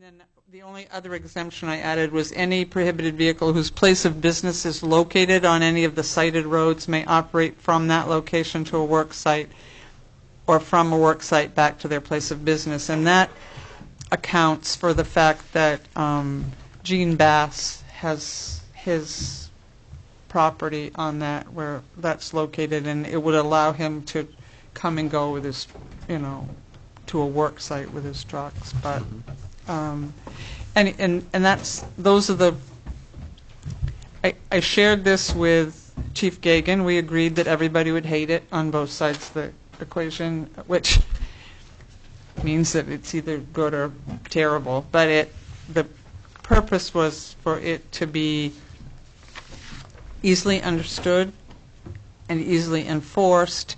then the only other exemption I added was any prohibited vehicle whose place of business is located on any of the cited roads may operate from that location to a work site or from a work site back to their place of business. And that accounts for the fact that Gene Bass has his property on that where that's located, and it would allow him to come and go with his, to a work site with his trucks. But and those are the. I shared this with Chief Gagan. We agreed that everybody would hate it on both sides of the equation, which means that it's either good or terrible. But the purpose was for it to be easily understood and easily enforced,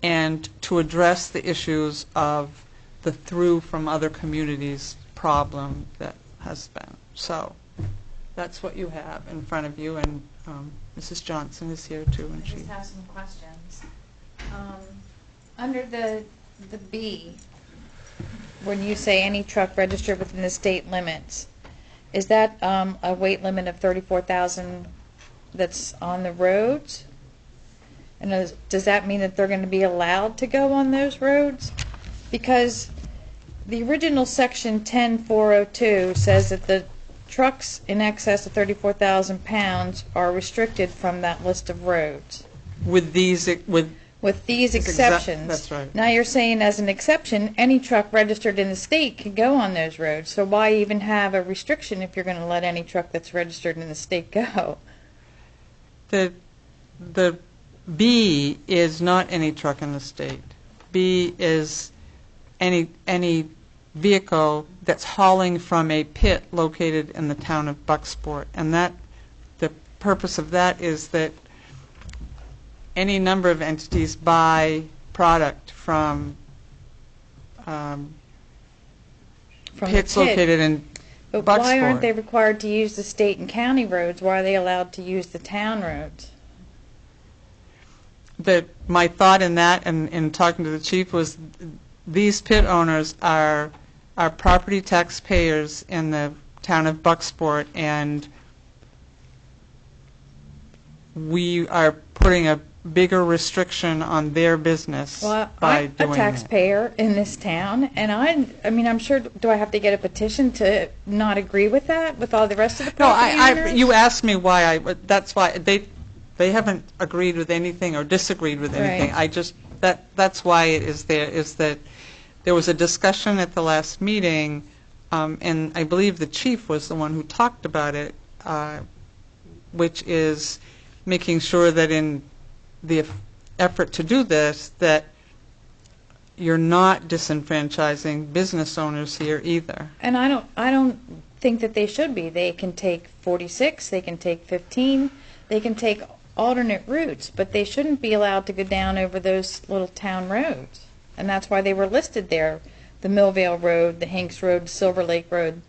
and to address the issues of the through from other communities problem that has been. So that's what you have in front of you, and Mrs. Johnson is here too. And I just have some questions. Under the B, when you say any truck registered within the state limits, is that a weight limit of 34,000 that's on the roads? And does that mean that they're going to be allowed to go on those roads? Because the original section 10402 says that the trucks in excess of 34,000 pounds are restricted from that list of roads. With these exceptions. That's right. Now you're saying as an exception, any truck registered in the state can go on those roads. So why even have a restriction if you're going to let any truck that's registered in the state go? The B is not any truck in the state. B is any vehicle that's hauling from a pit located in the town of Bucksport. And the purpose of that is that any number of entities buy product from pits located in But Bucksport. why aren't they required to use the state and county roads? Why are they allowed to use the town roads? My thought in that, and in talking to the chief, was these pit owners are property tax payers in the town of Bucksport, and we are putting a bigger restriction on their business by doing I'm a taxpayer in this town, and I mean, I'm sure. Do I have to get a petition to not agree with that with all the rest of the property owners? You asked me why. That's why they haven't agreed with anything or disagreed with anything. Right. That's why it is there. Is that there was a discussion at the last meeting, and I believe the chief was the one who talked about it, which is making sure that in the effort to do this, that you're not disenfranchising business owners here either. And I don't think that they should be. They can take 46, they can take 15, they can take alternate routes, but they shouldn't be allowed to go down over those little town roads. And that's why they were listed there, the Millvale Road, the Hanks Road, Silver Lake Road.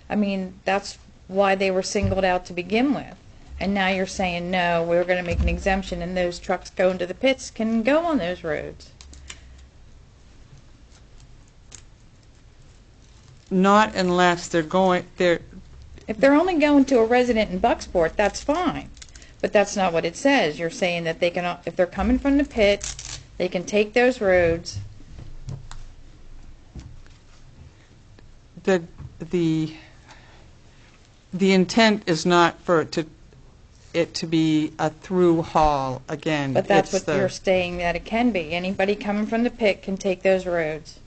I mean, that's why they were singled out to begin with. And now you're saying, no, we're going to make an exemption, and those trucks going to the pits can go on those roads. Not unless they're going there. If they're only going to a resident in Bucksport, that's fine. But that's not what it says. You're saying that they can, if they're coming from the pit, they can take those roads. The intent is not for it to be a through haul again. But that's what you're saying that it can be. Anybody coming from the pit can take those roads.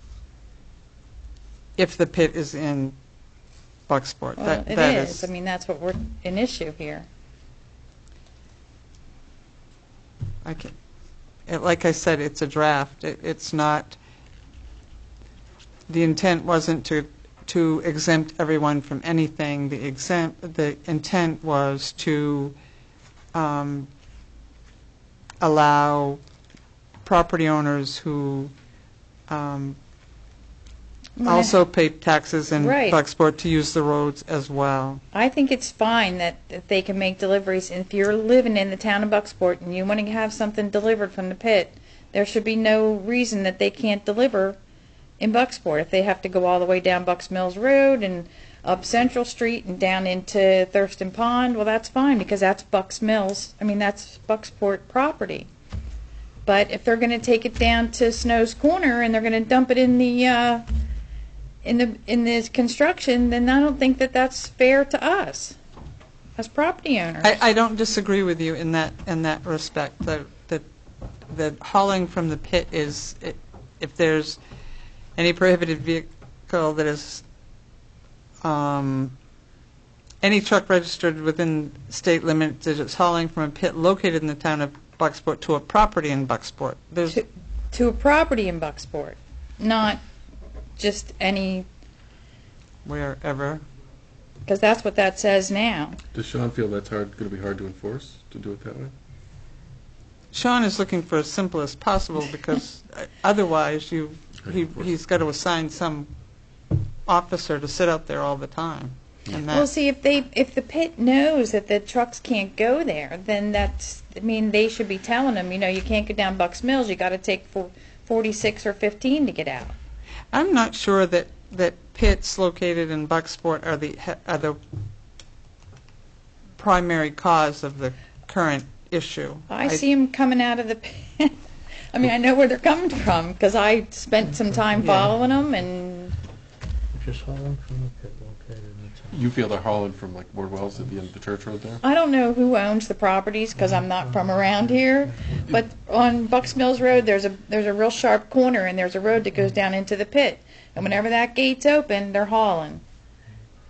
If the pit is in Bucksport. Well, it is. I mean, that's what we're an issue here. Like I said, it's a draft. It's not. The intent wasn't to exempt everyone from anything. The intent was to allow property owners who also pay taxes in Bucksport to use the roads as well. I think it's fine that they can make deliveries. And if you're living in the town of Bucksport and you want to have something delivered from the pit, there should be no reason that they can't deliver in Bucksport. If they have to go all the way down Bucks Mills Road and up Central Street and down into Thurston Pond, well, that's fine because that's Bucks Mills. I mean, that's Bucksport property. But if they're going to take it down to Snow's Corner and they're going to dump it in the in this construction, then I don't think that that's fair to us as property owners. I don't disagree with you in that respect. The hauling from the pit is, if there's any prohibited vehicle that is any truck registered within state limits that is hauling from a pit located in the town of Bucksport to a property in Bucksport. There's To a property in Bucksport, not just any, wherever. because that's what that says now. Does Sean feel that's going to be hard to enforce, to do it that way? Sean is looking for as simple as possible because otherwise he's got to assign some officer to sit out there all the time. And Well, see, if the pit knows that the trucks can't go there, then they should be telling them, you can't go down Bucks Mills, you got to take 46 or 15 to get out. I'm not sure that pits located in Bucksport are the primary cause of the current issue. I see them coming out of the pit. I mean, I know where they're coming from because I spent some time following them, and Just hauling from the pit located in the town. You feel they're hauling from like Wardwell's at the end of the church road there? I don't know who owns the properties because I'm not from around here. But on Bucks Mills Road, there's a real sharp corner, and there's a road that goes down into the pit. And whenever that gate's open, they're hauling.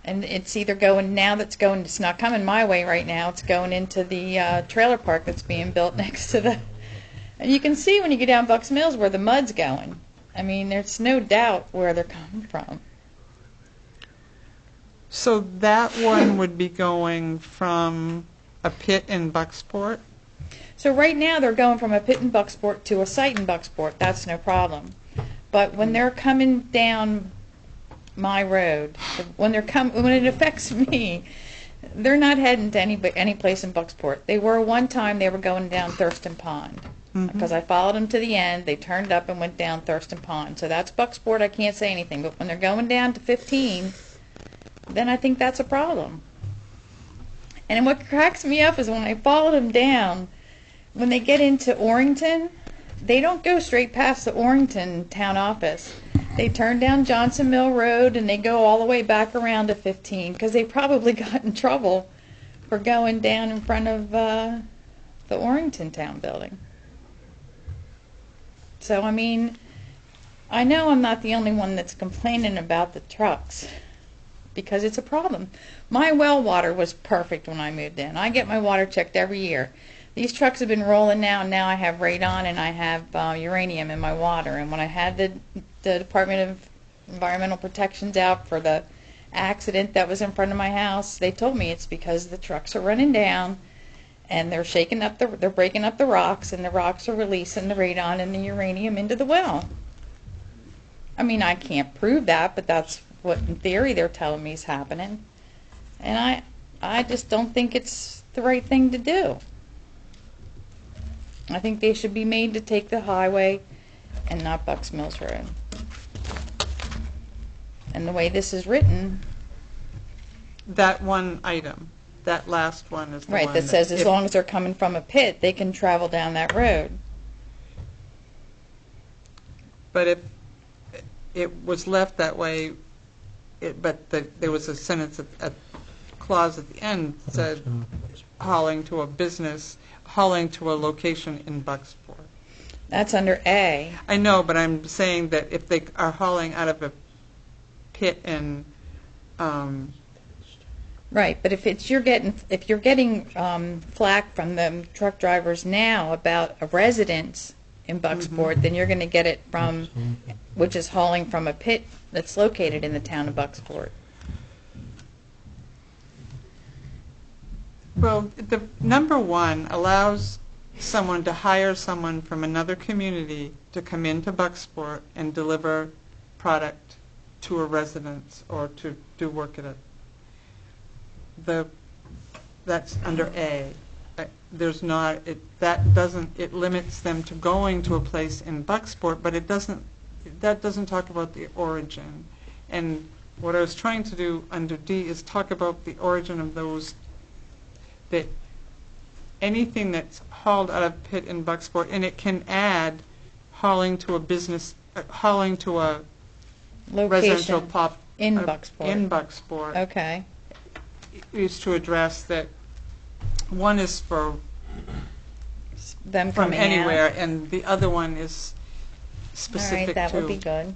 And it's either going now it's not coming my way right now. It's going into the trailer park that's being built next to the. And you can see when you get down Bucks Mills where the mud's going. I mean, there's no doubt where they're coming from. So that one would be going from a pit in Bucksport? So right now they're going from a pit in Bucksport to a site in Bucksport. That's no problem. But when they're coming down my road, when it affects me, they're not heading to any place in Bucksport. They were one time. They were going down Thurston Pond because I followed them to the end. They turned up and went down Thurston Pond. So that's Bucksport. I can't say anything. But when they're going down to 15, then I think that's a problem. And what cracks me up is when I followed them down, when they get into Orrington, they don't go straight past the Orrington town office. They turn down Johnson Mill Road and they go all the way back around to 15 because they probably got in trouble for going down in front of the Orrington town building. So, I mean, I know I'm not the only one that's complaining about the trucks because it's a problem. My well water was perfect when I moved in. I get my water checked every year. These trucks have been rolling now, and now I have radon and I have uranium in my water. And when I had the Department of Environmental Protections out for the accident that was in front of my house, they told me it's because the trucks are running down and they're breaking up the rocks, and the rocks are releasing the radon and the uranium into the well. I mean, I can't prove that, but that's what in theory they're telling me is happening. And I just don't think it's the right thing to do. I think they should be made to take the highway and not Bucks Mills Road. And the way this is written, That one item, that last one is the right, one that says as if- long as they're coming from a pit, they can travel down that road. But if it was left that way, there was a sentence, a clause at the end that said hauling to a business, hauling to a location in Bucksport. That's under A. I know, but I'm saying that if they are hauling out of a pit in, Right, but if you're getting flack from the truck drivers now about a residence in Bucksport, then you're going to get it from, which is hauling from a pit that's located in the town of Bucksport. well, the number one allows someone to hire someone from another community to come into Bucksport and deliver product to a residence or to do work at that's under A. There's not, it limits them to going to a place in Bucksport, but it doesn't that doesn't talk about the origin. And what I was trying to do under D is talk about the origin of those, that anything that's hauled out of pit in Bucksport, and it can add hauling to a business, hauling to a residential Location pop. in In Bucksport. Bucksport. Okay. Is to address that one is for Them from coming anywhere, out. and the other one is All specific right, that would be to, good.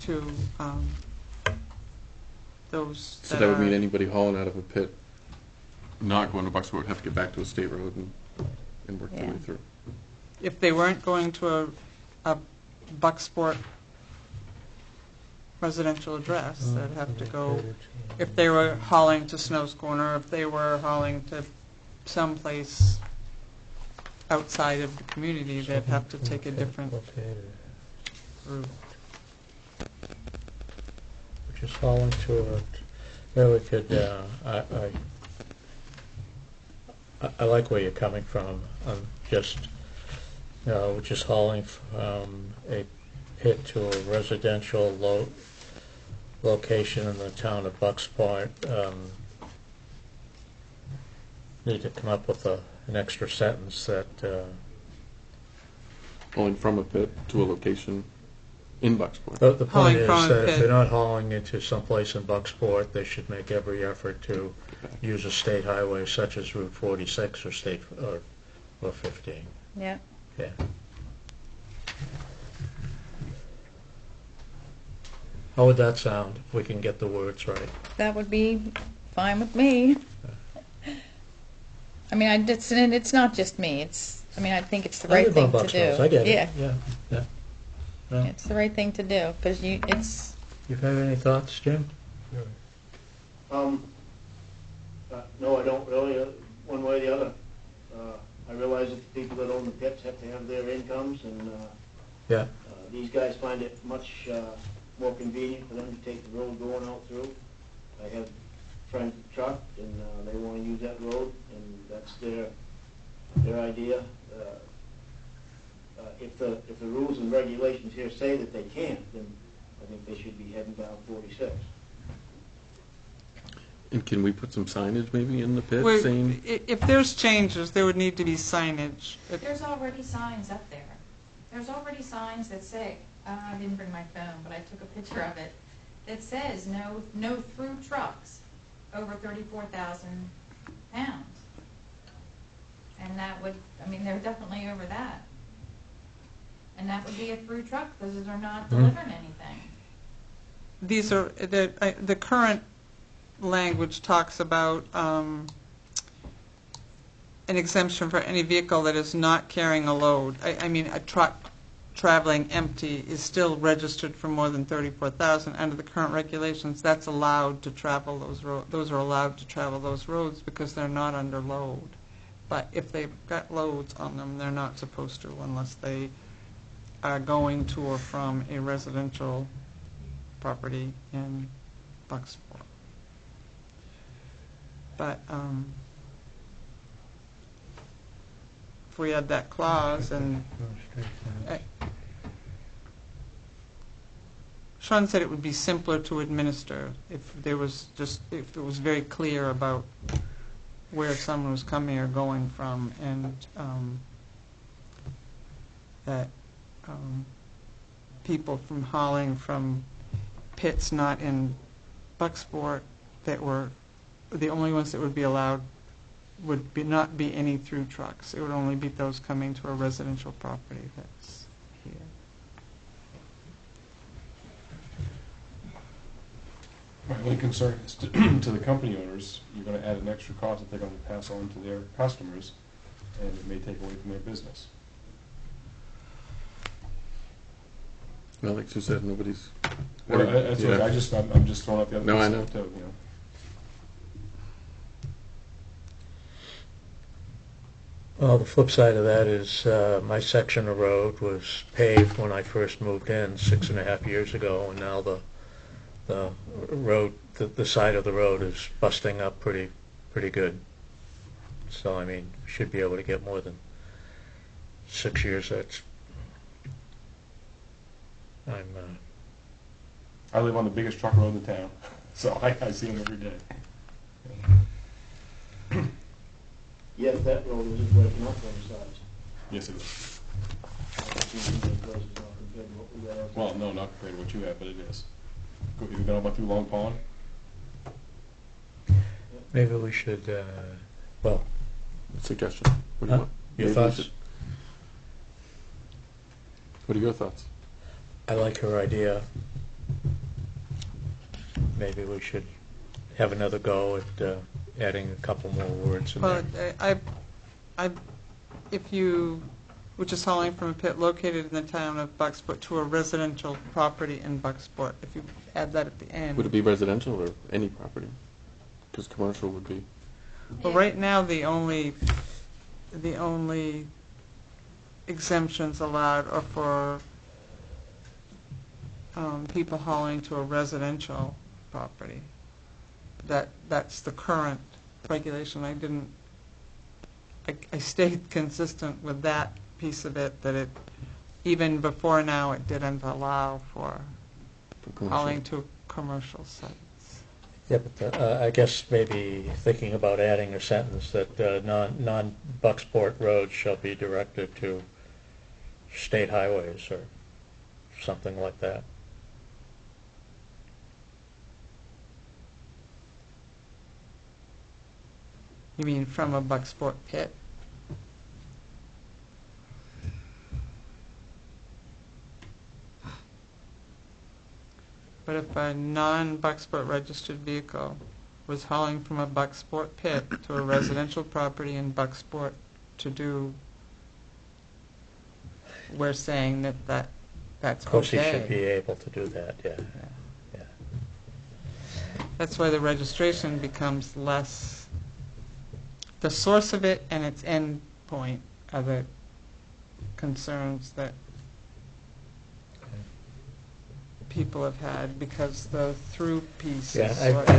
to those So that would mean are- anybody hauling out of a pit, not going to Bucksport, would have to get back to a state road and work their Yeah. way through. if they weren't going to a Bucksport residential address, they'd have to go, if they were hauling to Snow's Corner, if they were hauling to someplace outside of the community, they'd have to take a different route. Which is hauling to a, really could, I like where you're coming from, just, which is hauling from a pit to a residential location in the town of Bucksport. Need to come up with an extra sentence that, Hauling from a pit to a location in Bucksport. the Hauling point is from a that if pit. they're not hauling into someplace in Bucksport, they should make every effort to use a state highway such as Route 46 or 15. Yeah. Yeah. How would that sound if we can get the words right? That would be fine with me. I mean, it's not just me. I mean, I think it's the right live on thing to do. Bucksnells, I get Yeah, it. Yeah. Well, it's the right thing to do because you have any thoughts, Jim? No, I don't really, one way or the other. I realize that the people that own the pits have to have their incomes, and Yeah. these guys find it much more convenient for them to take the road going out through. I have friends with truck, and they want to use that road, and that's their idea. If the rules and regulations here say that they can't, then I think they should be heading down 46. And can we put some signage maybe in the pit Well, saying, if there's changes, there would need to be signage. There's already signs up there. There's already signs that say, I didn't bring my phone, but I took a picture of it, that says no through trucks over 34,000 pounds. And that would, I mean, they're definitely over that. And that would be a through truck, because they're not delivering anything. These are, the current language talks about an exemption for any vehicle that is not carrying a load. I mean, a truck traveling empty is still registered for more than 34,000. Under the current regulations, that's allowed to travel those roads. Those are allowed to travel those roads because they're not under load. But if they've got loads on them, they're not supposed to unless they are going to or from a residential property in Bucksport. But if we had that clause, and Sean said it would be simpler to administer if there was if it was very clear about where someone was coming or going from, and that people from hauling from pits not in Bucksport that were the only ones that would be allowed would not be any through trucks. It would only be those coming to a residential property that's here. My only concern is to the company owners, you're going to add an extra cost that they're going to pass on to their customers, and it may take away from their business. well, like Sue said, nobody's. Well, that's Yeah. what I'm just throwing out the other No, I stuff know. too, you know. Well, the flip side of that is my section of road was paved when I first moved in 6.5 years ago, and now the road, the side of the road is busting up pretty good. So, I mean, we should be able to get more than 6 years. That's I'm, I live on the biggest truck road in the town, so I see them every day. Yes, that road isn't breaking up on the sides. Yes, it is. I've seen these places now compared to what we got out there. Well, no, not compared to what you have, but it is. Have you been over through Long Pond? maybe we should, well, Suggestion. What do you huh? want? Your Maybe we thoughts? should- What are your thoughts? I like her idea. Maybe we should have another go at adding a couple more words in Well, there. if you, which is hauling from a pit located in the town of Bucksport to a residential property in Bucksport, if you add that at the end. Would it be residential or any property? Because commercial would be. Well, right now, the only exemptions allowed are for people hauling to a residential property. That's the current regulation. I stayed consistent with that piece of it, that it, even before now, it didn't allow for for commercial. hauling to commercial sites. Yeah, but I guess maybe thinking about adding a sentence that non-Bucksport roads shall be directed to state highways or something like that. You mean from a Bucksport pit? But if a non-Bucksport registered vehicle was hauling from a Bucksport pit to a residential property in Bucksport to do, we're saying that's Of course, he okay. should be able to do that, yeah. Yeah. That's why the registration becomes less, the source of it and its end point are the concerns that people have had, because the through piece Yeah, is what...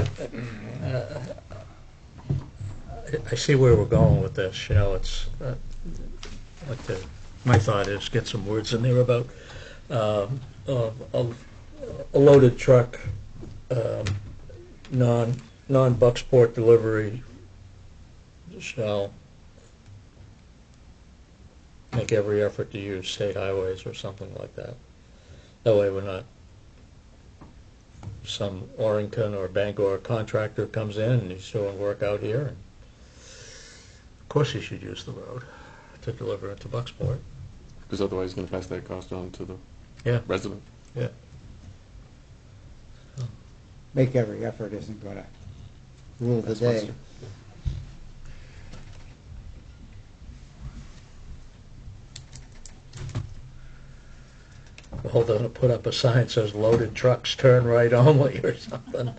I see where we're going with this, you know, it's, my thought is get some words in there about a loaded truck, non-Bucksport delivery shall make every effort to use state highways or something like that. That way we're not, some Orrington or Bangor contractor comes in and he's doing work out here, and of course he should use the road to deliver it to Bucksport. Because otherwise, he's going to pass that cost on to the Yeah, resident. yeah. Make every effort isn't going to rule the That's day. Webster. Well, they'll put up a sign that says loaded trucks turn right only or something.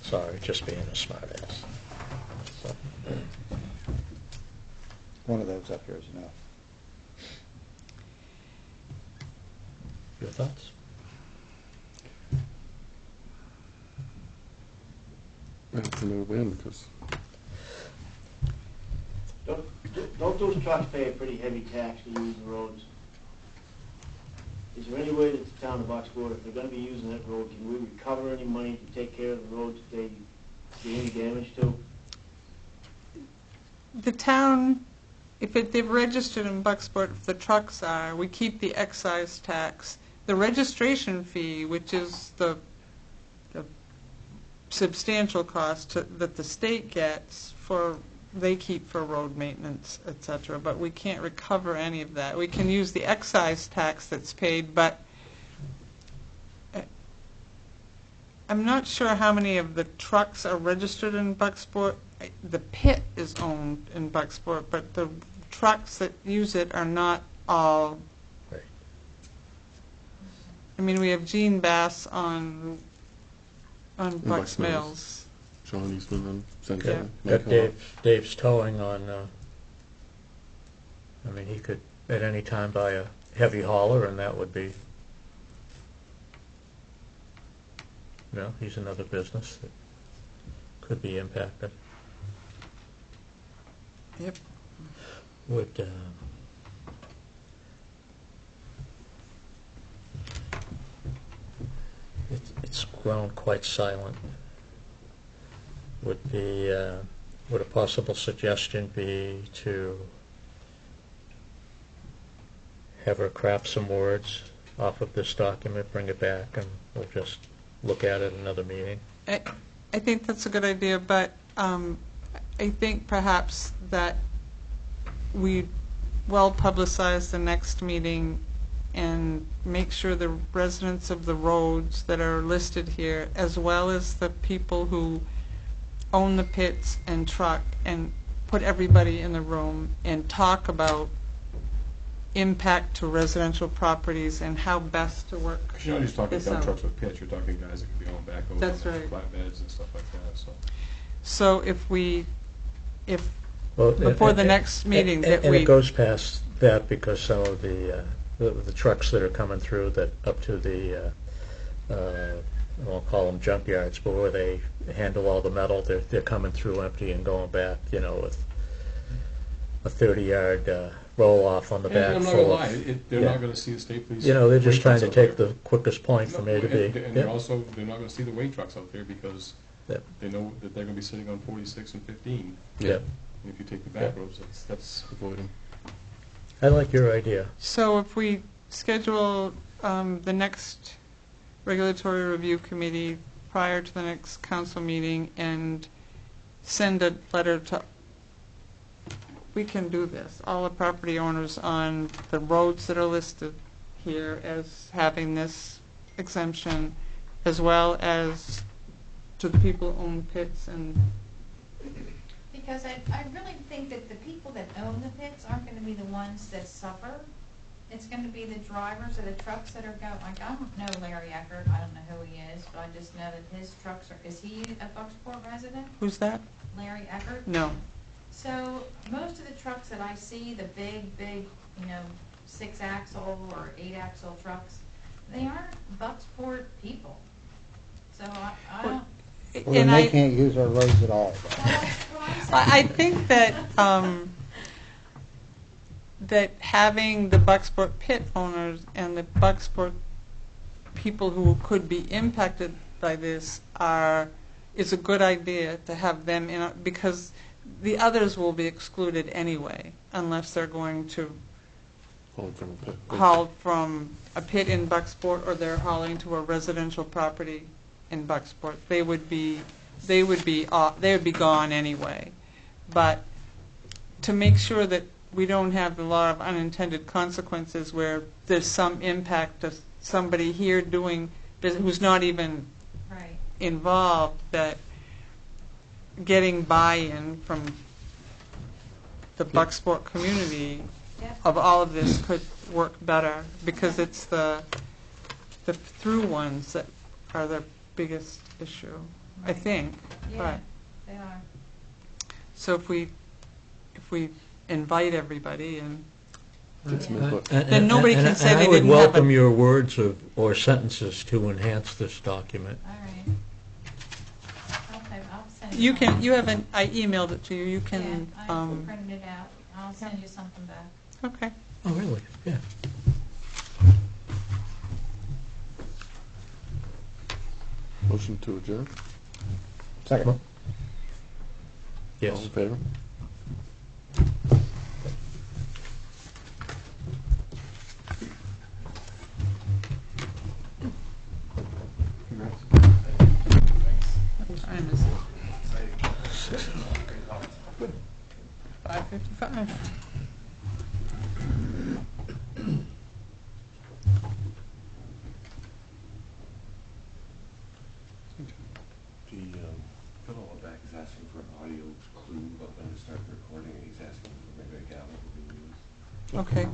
Sorry, just being a smart ass. So, One of those up here is enough. your thoughts? It's a no-win because Don't those trucks pay a pretty heavy tax to use the roads? Is there any way that the town of Bucksport, if they're gonna be using that road, can we recover any money to take care of the roads that they do any damage to? The town, they've registered in Bucksport, if the trucks are, we keep the excise tax. The registration fee, which is the substantial cost that the state gets they keep for road maintenance, et cetera, but we can't recover any of that. We can use the excise tax that's paid, but I'm not sure how many of the trucks are registered in Bucksport. The pit is owned in Bucksport, but the trucks that use it are not all. Right. I mean, we have Gene Bass on Bucks Bucks Mills. Mills. Sean Eastman and Yeah. Central. Got Dave's towing on, I mean, he could at any time buy a heavy hauler and that would be, you know, he's another business that could be impacted. Yep. it's grown quite silent. Would a possible suggestion be to have her craft some words off of this document, bring it back, and we'll just look at it another meeting? I think that's a good idea, but I think perhaps that we well publicize the next meeting and make sure the residents of the roads that are listed here, as well as the people who own the pits and truck, and put everybody in the room and talk about impact to residential properties and how best to work. Because you're not just talking this dump out. trucks with pits, you're talking guys that could be on backhoes, That's and right. flatbeds and stuff like that, so. So if Well, before the next meeting that and we- it goes past that because some of the trucks that are coming through that up to the, I won't call them junkyards, but where they handle all the metal, they're coming through empty and going back, with a 30-yard roll-off on the And back I'm not full gonna of... lie, they're yeah. not gonna see the state police. They're just weight trying trucks to out take there. the quickest point from A to B. And Yeah. they're not gonna see the weight trucks out there because Yeah. they know that they're gonna be sitting on 46 and 15. Yeah. And if you take the back Yeah. roads, that's Avoid 'em. I like your idea. So if we schedule the next regulatory review committee prior to the next council meeting and send a letter to, we can do this, all the property owners on the roads that are listed here as having this exemption, as well as to the people who own pits and Because I really think that the people that own the pits aren't gonna be the ones that suffer. It's gonna be the drivers of the trucks that are going, like, I don't know Larry Eckert, I don't know who he is, but I just know that his trucks are, is he a Bucksport resident? who's that? Larry Eckert? No. So, most of the trucks that I see, the big, 6-axle or 8-axle trucks, they aren't Bucksport people. So I don't, Well, then And they can't use our roads at all. well, that's what I'm saying. I think that that having the Bucksport pit owners and the Bucksport people who could be impacted by this is a good idea to have them in, because the others will be excluded anyway unless they're going to Hold from a pit. haul from a pit in Bucksport or they're hauling to a residential property in Bucksport. They would be gone anyway. But to make sure that we don't have a lot of unintended consequences where there's some impact of somebody here doing who's not even Right. involved, that getting buy-in from the Bucksport community Yep. of all of this could work better, because it's the through ones that are the biggest issue, I think. Yeah, But they are. so if we invite everybody and Get some input. Then nobody can say they I would didn't have welcome a- your words or sentences to enhance this document. All right. I'll send you something. I emailed it to you. You can. Yeah, I printed it out. I'll send you something back. Okay. Oh, really? Yeah. Motion to adjourn? Second. Yes. All in favor? What time is it? 5:55. Phil back is asking for an audio clue about when to start the recording, and he's asking for maybe a gavel to be used. Okay.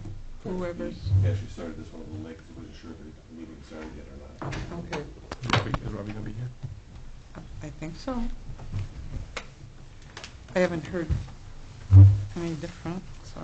Whoever's. He actually started this one a little late because he wasn't sure if the meeting started yet or not. Okay. Is Robbie gonna be here? I think so. I haven't heard any different, so.